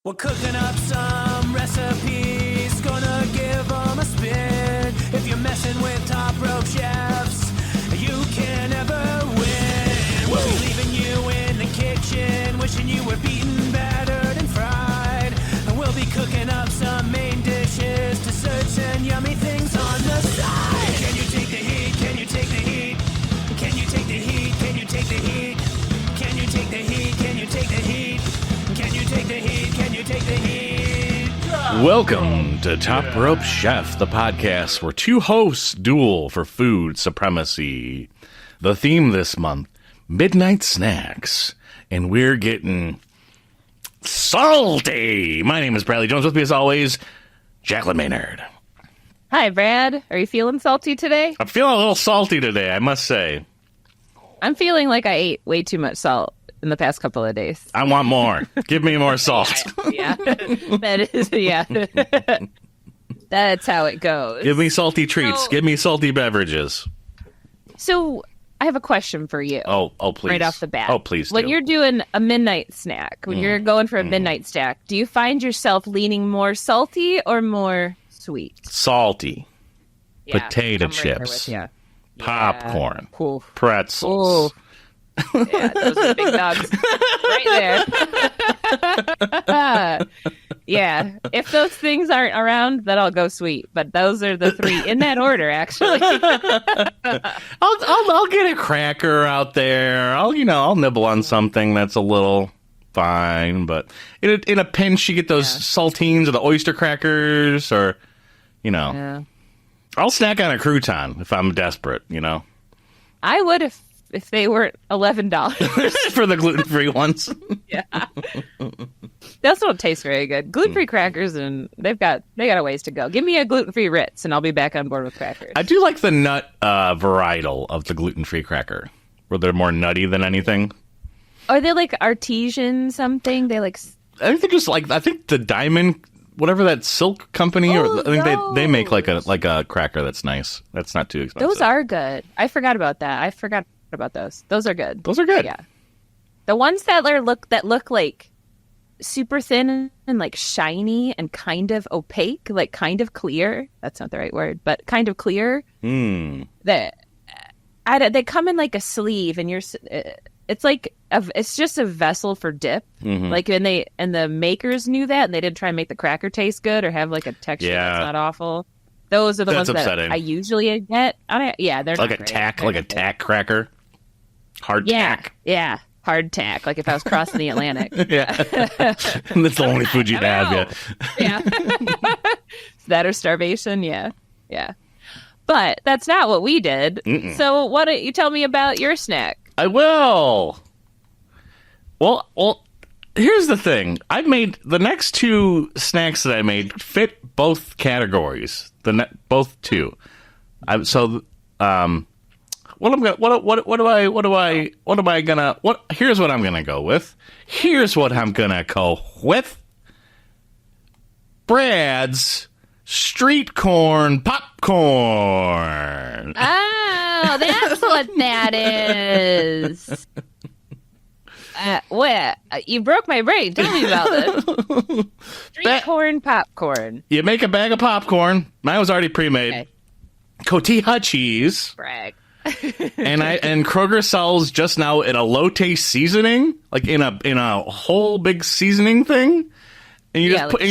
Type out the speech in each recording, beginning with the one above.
We're cooking up some recipes, gonna give them a spin. If you're messing with top rope chefs, you can never win. We'll be leaving you in the kitchen, wishing you were beaten, battered, and fried. And we'll be cooking up some main dishes, desserts, and yummy things on the side. Can you take the heat? Can you take the heat? Can you take the heat? Can you take the heat? Can you take the heat? Can you take the heat? Can you take the heat? Can you take the heat? Welcome to Top Rope Chef, the podcast where two hosts duel for food supremacy. The theme this month, midnight snacks, and we're getting salty. My name is Bradley Jones. With me as always, Jacqueline Maynard. Hi, Brad. Are you feeling salty today? I'm feeling a little salty today, I must say. I'm feeling like I ate way too much salt in the past couple of days. I want more. Give me more salt. Yeah. That is, yeah. That's how it goes. Give me salty treats. Give me salty beverages. So I have a question for you. Oh, please. Right off the bat. Oh, please do. When you're doing a midnight snack, when you're going for a midnight snack, do you find yourself leaning more salty or more sweet? Salty. Yeah, Potato I'm right there chips. with ya. Popcorn. Yeah. Ooh. Pretzels. Ooh. Yeah, those are the big dogs right there. Yeah, if those things aren't around, then I'll go sweet. But those are the three in that order, actually. I'll get a cracker out there. I'll nibble on something that's a little fine. But in a pinch, you get those saltines or the oyster crackers, or Yeah. I'll snack on a crouton if I'm desperate. I would if they weren't $11 for the gluten-free ones. Yeah, they also don't taste very good. Gluten-free crackers, and they got a ways to go. Give me a gluten-free Ritz, and I'll be back on board with crackers. I do like the nut varietal of the gluten-free cracker, where they're more nutty than anything. Are they like artesian something? They like. I think they're just like, I think the Diamond, whatever that Silk company, or I think they make like a cracker that's nice. That's not too expensive. Those are good. I forgot about that. I forgot about those. Those are good. Those are good. Yeah. The ones that look like super thin and like shiny and kind of opaque, like kind of clear. That's not the right word, but kind of clear. They come in like a sleeve, and it's like it's just a vessel for dip. Like, and the makers knew that, and they didn't try and make the cracker taste good or have like a texture that's not awful. Those are the ones upsetting. that I usually get. Yeah, they're like not a tack, like a tack cracker. Hard tack. Yeah, hard tack. Like if I was crossing the Atlantic. Yeah, that's the only food you'd have. Yeah. That or starvation. Yeah. But that's not what we did. So why don't you tell me about your snack? I will. Well, here's the thing. I've made the next two snacks that I made fit both categories. Both two. Here's what I'm gonna go with. Here's what I'm gonna go with. Brad's Streetcorn Popcorn. Oh, that's what that is. You broke my brain. Tell me about this. Streetcorn popcorn. You make a bag of popcorn. Mine was already pre-made. Okay. Cotija cheese. Brag. and Kroger sells just now in a low taste seasoning, like in a whole big seasoning thing. And you just put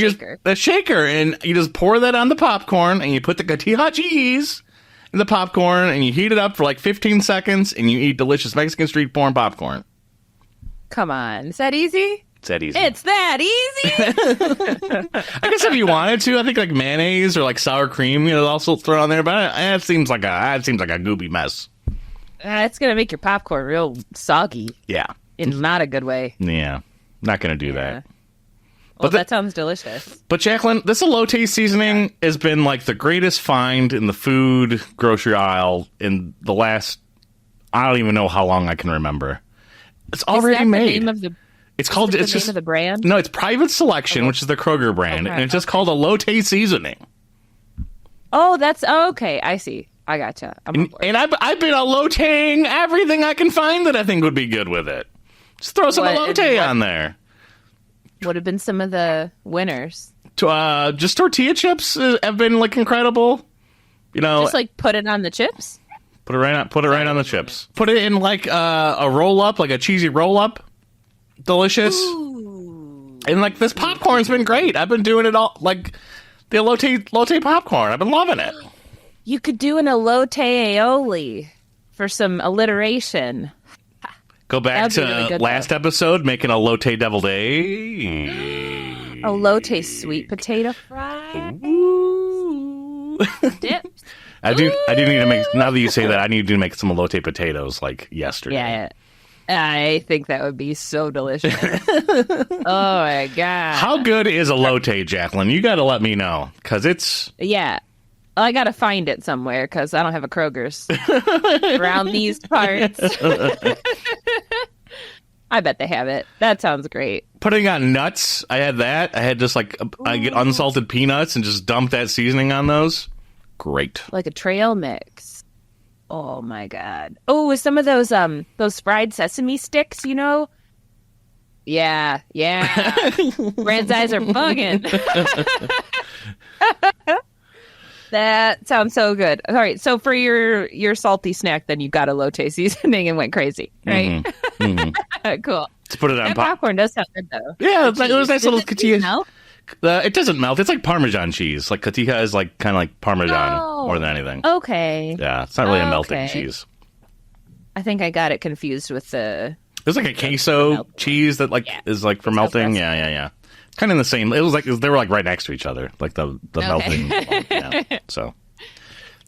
a shaker, and you just pour that on the popcorn, and you put the cotija cheese in the popcorn, and you heat it up for like 15 seconds, and you eat delicious Mexican street corn popcorn. Come on, is that easy? It's that easy. It's that easy. I guess if you wanted to, I think like mayonnaise or like sour cream, also throw on there. But it seems like a goopy mess. It's gonna make your popcorn real soggy. Yeah, in not a good way. Yeah, not gonna do that. Well, that sounds delicious. But Jacqueline, this low taste seasoning has been like the greatest find in the food grocery aisle in the last, I don't even know how long I can remember. It's already made. The name of the, it's called. It's just the name of the brand. No, it's Private Selection, which is the Kroger brand, and it's just called a low taste seasoning. Oh, okay. I see. I gotcha. And I've been elote-ing everything I can find that I think would be good with it. Just throw some elote on there. would have been some of the winners? Just tortilla chips have been like incredible. You know, just like put it on the chips. Put it right on the chips. Put it in like a roll up, like a cheesy roll up. Delicious. Ooh. And like this popcorn's been great. I've been doing it all, like the elote popcorn. I've been loving it. You could do an elote aioli for some alliteration. Go back to really last episode, making elote deviled egg. Elote sweet potato fry. Ooh. Dips. I do need to make. Now that you say that, I need to make some elote potatoes like yesterday. Yeah. I think that would be so delicious. Oh my god! How good is elote, Jacqueline? You got to let me know because it's. Yeah, I got to find it somewhere because I don't have a Kroger's around these parts. I bet they have it. That sounds great. Putting on nuts, I had that. I had just like I get unsalted peanuts and just dump that seasoning on those. Great. Like a trail mix. Oh my god. Oh, with some of those fried sesame sticks, you know? Yeah. Brand's eyes are bugging. That sounds so good. All right, so for your salty snack, then you got elote seasoning and went crazy, right? Mm-hmm. Cool. Let's put it on popcorn does sound good though. Yeah, it was nice little tortilla. No? It doesn't melt. It's like Parmesan cheese. Like cotija is like kind of like Parmesan more than anything. Okay. Yeah, it's not really a melting cheese. I think I got it confused with the. There's like a queso cheese that like is like for melting. Yeah. It's kind of in the same. It was like they were like right next to each other, like the melting. One. Yeah. So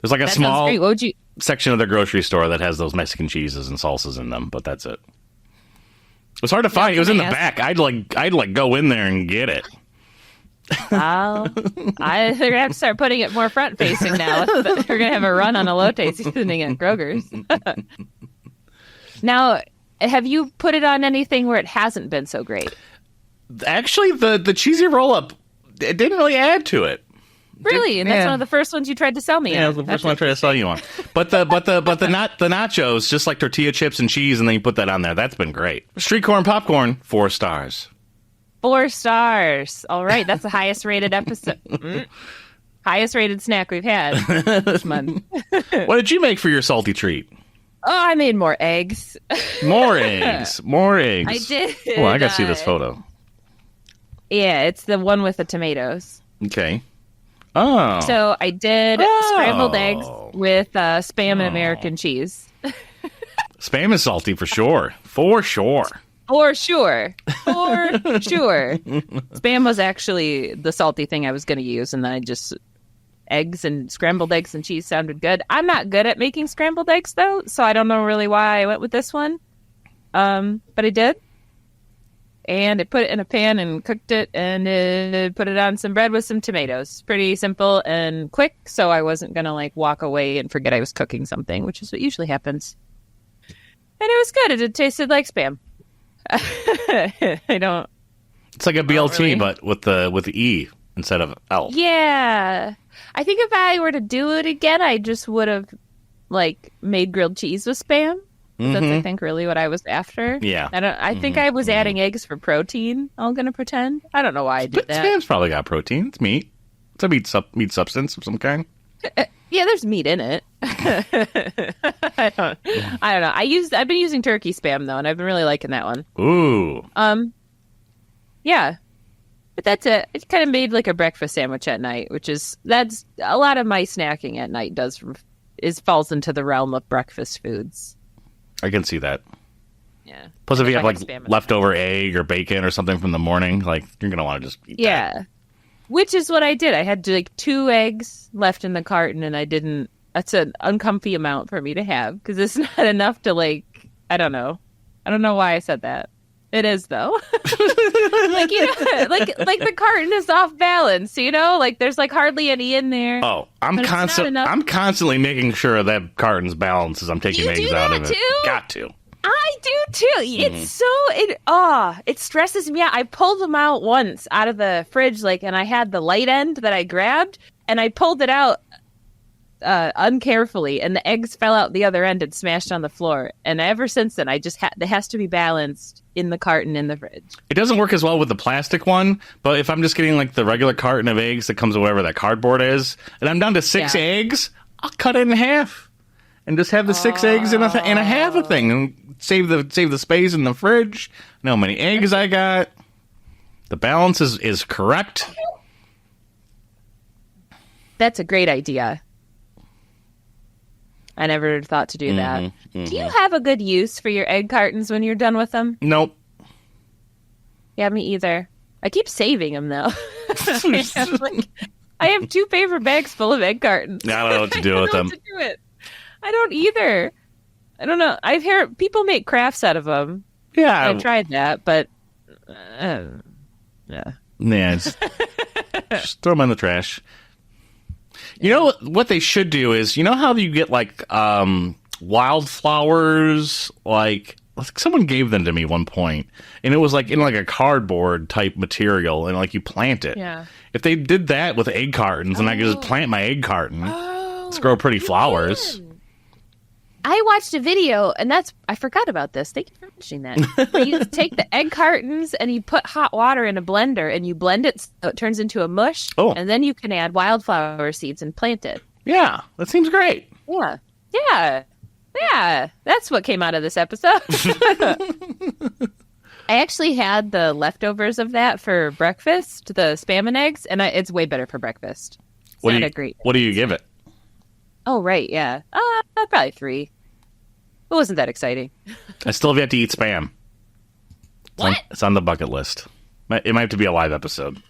there's like a small section of their grocery store that has those Mexican cheeses and salsas in them, but that's it. It was hard to find. It was in the back. I'd like go in there and get it. They're gonna have to start putting it more front facing now. We're gonna have a run on elote seasoning at Kroger's. Now, have you put it on anything where it hasn't been so great? Actually, the cheesy roll up, it didn't really add to it. Really, and that's one of the first ones you tried to sell me. Yeah, it was the first one I tried to sell you on. But the nachos, just like tortilla chips and cheese, and then you put that on there. That's been great. Streetcorn Popcorn, 4 stars. 4 stars. All right, that's the highest rated episode. Highest rated snack we've had this month. What did you make for your salty treat? Oh, I made more eggs. More eggs. I did. Oh, I gotta see this photo. Yeah, it's the one with the tomatoes. Okay. Oh. So I did scrambled eggs with Spam and American cheese. Spam is salty for sure. For sure. Spam was actually the salty thing I was going to use, and then I just scrambled eggs and cheese sounded good. I'm not good at making scrambled eggs though, so I don't know really why I went with this one. But I did. And I put it in a pan and cooked it and put it on some bread with some tomatoes. Pretty simple and quick, so I wasn't going to like walk away and forget I was cooking something, which is what usually happens. And it was good. It tasted like Spam. It's like a BLT, really. But with the E instead of L. Yeah. I think if I were to do it again, I just would have like made grilled cheese with Spam. Mm-hmm. That's, I think, really what I was after. Yeah. I think I was adding eggs for protein. I'm going to pretend. I don't know why I did that. Spam's probably got protein. It's meat. It's a meat substance of some kind. Yeah, there's meat in it. I don't know. I've been using turkey Spam though, and I've been really liking that one. Ooh. Yeah. But that's it. It kind of made like a breakfast sandwich at night, that's a lot of my snacking at night falls into the realm of breakfast foods. I can see that. Yeah. Plus, if you have like leftover egg or bacon or something from the morning, like you're gonna want to just eat that. Yeah. Which is what I did. I had like 2 eggs left in the carton, and I didn't. That's an uncomfy amount for me to have because it's not enough to like. I don't know why I said that. It is though. Like like the carton is off balance. You know, like there's like hardly any in there. Oh, I'm constantly making sure that carton's balanced as I'm taking eggs out of it. Too? Got to. I do too. It's it stresses me out. I pulled them out once out of the fridge, and I had the light end that I grabbed, and I pulled it out, uncarefully, and the eggs fell out the other end and smashed on the floor. And ever since then, I just it has to be balanced in the carton in the fridge. It doesn't work as well with the plastic one, but if I'm just getting like the regular carton of eggs that comes with whatever that cardboard is, and I'm down to 6 eggs, I'll cut it in half and just have the 6 eggs in a half a thing, and save the space in the fridge. Know how many eggs I got. The balance is correct. That's a great idea. I never thought to do that. Mm-hmm. Do you have a good use for your egg cartons when you're done with them? Nope. Yeah, me either. I keep saving them, though. I have 2 paper bags full of egg cartons. I don't know what to do with them. I don't either. I don't know. I've heard people make crafts out of them. Yeah. I tried that, but... yeah. Just throw them in the trash. You know what they should do is, you know how you get like wildflowers, like someone gave them to me one point, and it was like in like a cardboard type material, and like you plant it. Yeah. If they did that with egg cartons, and I could just plant my egg carton, let's grow pretty flowers. I watched a video, and I forgot about this. Thank you for mentioning that. Where you take the egg cartons and you put hot water in a blender and you blend it so it turns into a mush. Oh. And then you can add wildflower seeds and plant it. Yeah, that seems great. Yeah. That's what came out of this episode. I actually had the leftovers of that for breakfast, the Spam and Eggs, and it's way better for breakfast. What do you give it? Oh, right, yeah. Probably 3. It wasn't that exciting. I still have yet to eat Spam. It's on the bucket list. It might have to be a live episode.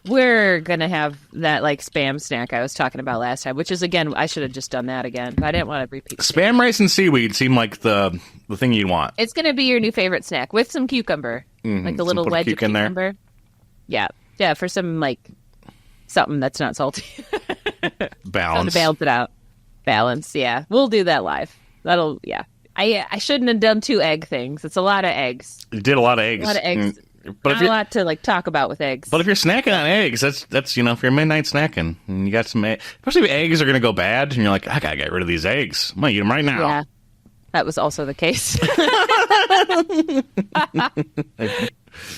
We're going to have that like Spam snack I was talking about last time, which is, again, I should have just done that again. But I didn't want to repeat. Spam, rice, and seaweed seem like the thing you'd want. It's going to be your new favorite snack with some cucumber. Mm-hmm. Like the little wedge of cucumber. Yeah. Yeah, for some like something that's not salty. Balance. To balance it out. Balance, yeah. We'll do that live. Yeah. I shouldn't have done 2 egg things. It's a lot of eggs. You did a lot of eggs. A lot of eggs. But not a lot to like talk about with eggs. But if you're snacking on eggs, that's if you're midnight snacking and you got some eggs, especially if eggs are going to go bad and you're like, I got to get rid of these eggs. I'm going to eat them right now. Yeah. That was also the case.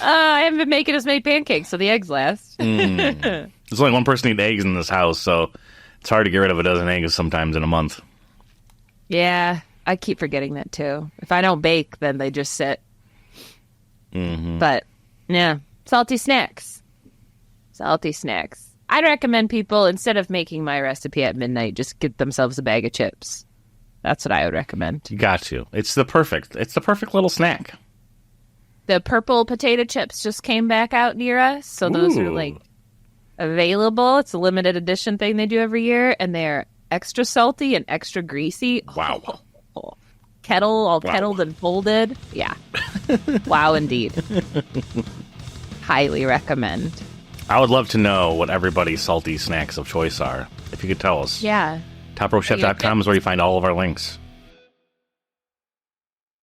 I haven't been making as many pancakes, so the eggs last. There's only one person eating eggs in this house, so it's hard to get rid of a dozen eggs sometimes in a month. Yeah, I keep forgetting that too. If I don't bake, then they just sit. Mm-hmm. But, yeah, salty snacks. Salty snacks. I'd recommend people, instead of making my recipe at midnight, just get themselves a bag of chips. That's what I would recommend. You got to. It's the perfect little snack. The purple potato chips just came back out near us, so those are like available. It's a limited edition thing they do every year, and they're extra salty and extra greasy. Wow. Kettled and folded. Yeah. Wow, indeed. Highly recommend. I would love to know what everybody's salty snacks of choice are. If you could tell us. Yeah. TopRopeChef.com is where you find all of our links.